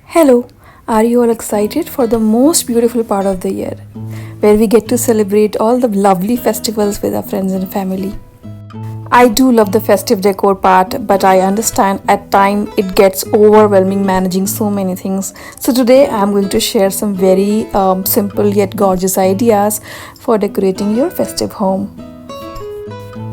Hello, are you all excited for the most beautiful part of the year, where we get to celebrate all the lovely festivals with our friends and family? I do love the festive decor part, but I understand at time it gets overwhelming managing so many things. So today I'm going to share some very simple yet gorgeous ideas for decorating your festive home.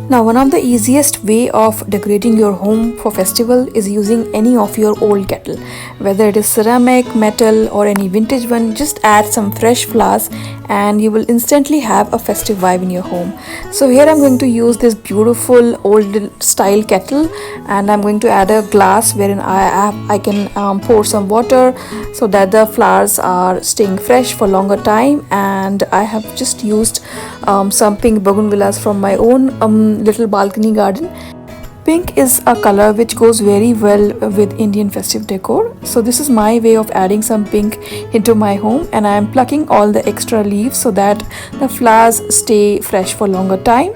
Now, one of the easiest way of decorating your home for festival is using any of your old kettle. Whether it is ceramic, metal or any vintage one, just add some fresh flowers and you will instantly have a festive vibe in your home. So here I'm going to use this beautiful old style kettle and I'm going to add a glass wherein I can pour some water so that the flowers are staying fresh for longer time. And I have just used some pink bougainvilleas from my own little balcony garden. Pink is a color which goes very well with Indian festive decor. So this is my way of adding some pink into my home, and I am plucking all the extra leaves so that the flowers stay fresh for longer time.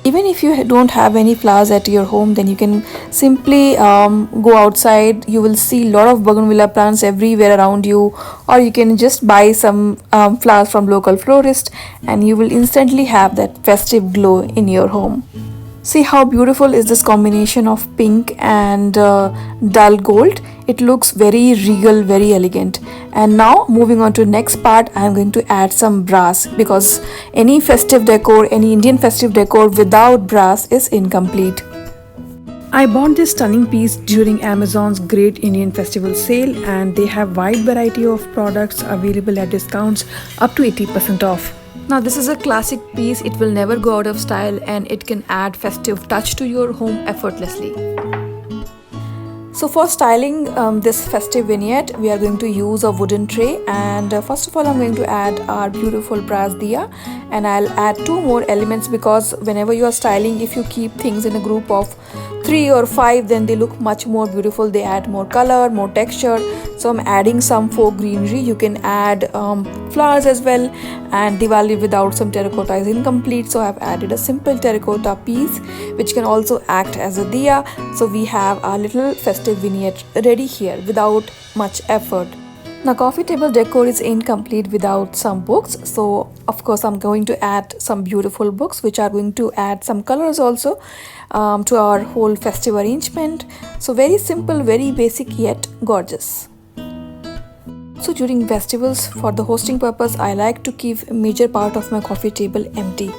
Even if you don't have any flowers at your home, then you can simply go outside. You will see a lot of bougainvillea plants everywhere around you, or you can just buy some flowers from local florist and you will instantly have that festive glow in your home. See how beautiful is this combination of pink and dull gold. It looks very regal, very elegant. And now moving on to next part, I am going to add some brass because any festive decor, any Indian festive decor without brass is incomplete. I bought this stunning piece during Amazon's Great Indian Festival sale, and they have wide variety of products available at discounts up to 80% off. Now this is a classic piece, it will never go out of style and it can add festive touch to your home effortlessly. So for styling this festive vignette, we are going to use a wooden tray, and first of all I'm going to add our beautiful brass diya, and I'll add two more elements because whenever you are styling, if you keep things in a group of 3 or 5, then they look much more beautiful, they add more color, more texture. So I'm adding some faux greenery. You can add flowers as well, and Diwali without some terracotta is incomplete, so I've added a simple terracotta piece which can also act as a diya. So we have our little festive vignette ready here without much effort. Now coffee table decor is incomplete without some books, so of course I'm going to add some beautiful books which are going to add some colors also to our whole festive arrangement. So very simple, very basic yet gorgeous. So during festivals, for the hosting purpose, I like to keep a major part of my coffee table empty.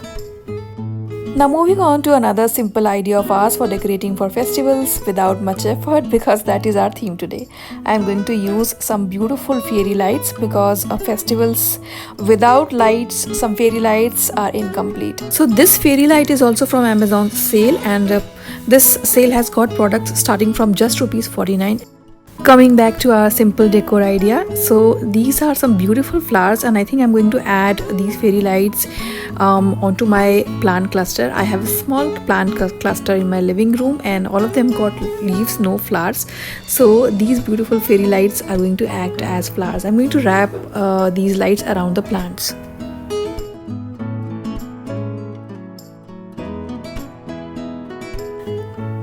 Now moving on to another simple idea of ours for decorating for festivals without much effort, because that is our theme today. I am going to use some beautiful fairy lights because of festivals without lights, some fairy lights are incomplete. So this fairy light is also from Amazon sale, and this sale has got products starting from just rupees 49. Coming back to our simple decor idea, so these are some beautiful flowers and I think I'm going to add these fairy lights onto my plant cluster. I have a small plant cluster in my living room and all of them got leaves, no flowers. So these beautiful fairy lights are going to act as flowers. I'm going to wrap these lights around the plants.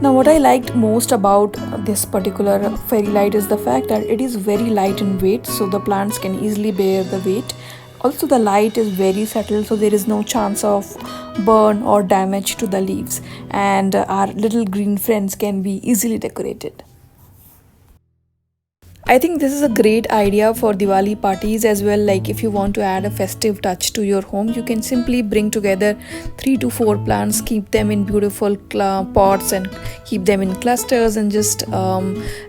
Now what I liked most about this particular fairy light is the fact that it is very light in weight, so the plants can easily bear the weight. Also the light is very subtle, so there is no chance of burn or damage to the leaves, and our little green friends can be easily decorated. I think this is a great idea for Diwali parties as well. Like if you want to add a festive touch to your home, you can simply bring together 3 to 4 plants, keep them in beautiful pots and keep them in clusters, and just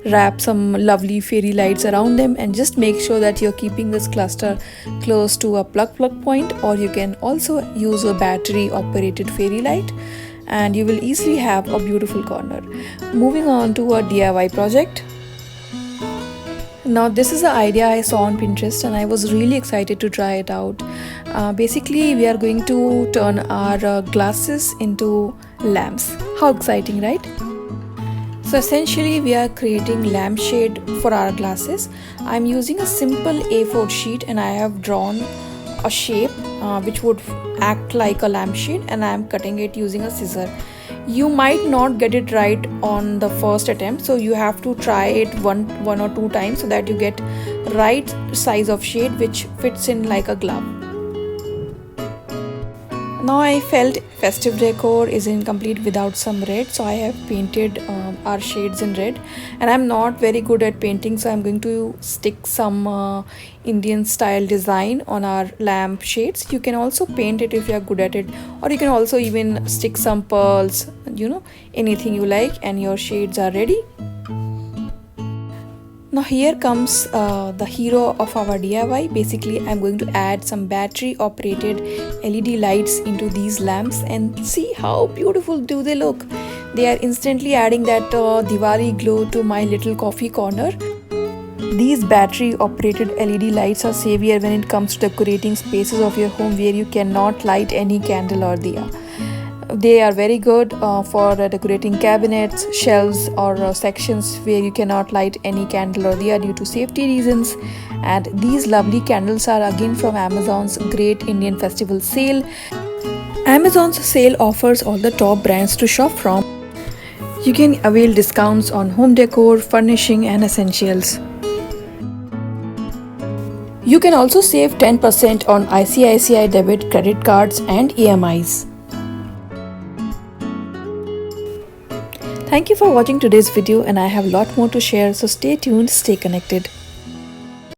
wrap some lovely fairy lights around them, and just make sure that you're keeping this cluster close to a plug point, or you can also use a battery operated fairy light and you will easily have a beautiful corner. Moving on to a DIY project. Now this is an idea I saw on Pinterest and I was really excited to try it out. Basically we are going to turn our glasses into lamps. How exciting, right? So essentially we are creating lampshade for our glasses. I'm using a simple A4 sheet and I have drawn a shape which would act like a lampshade, and I am cutting it using a scissor. You might not get it right on the first attempt, so you have to try it one or two times so that you get right size of shade which fits in like a glove. Now I felt festive decor is incomplete without some red, so I have painted our shades in red. And I'm not very good at painting, so I'm going to stick some Indian style design on our lamp shades. You can also paint it if you are good at it, or you can also even stick some pearls, anything you like, and your shades are ready. Now here comes the hero of our DIY. Basically, I'm going to add some battery operated LED lights into these lamps and see how beautiful do they look. They are instantly adding that Diwali glow to my little coffee corner. These battery operated LED lights are savior when it comes to decorating spaces of your home where you cannot light any candle or diya. They are very good for decorating cabinets, shelves, or sections where you cannot light any candle or diya due to safety reasons. And these lovely candles are again from Amazon's Great Indian Festival Sale. Amazon's sale offers all the top brands to shop from. You can avail discounts on home decor, furnishing, and essentials. You can also save 10% on ICICI debit credit cards and EMIs. Thank you for watching today's video, and I have a lot more to share, so stay tuned, stay connected.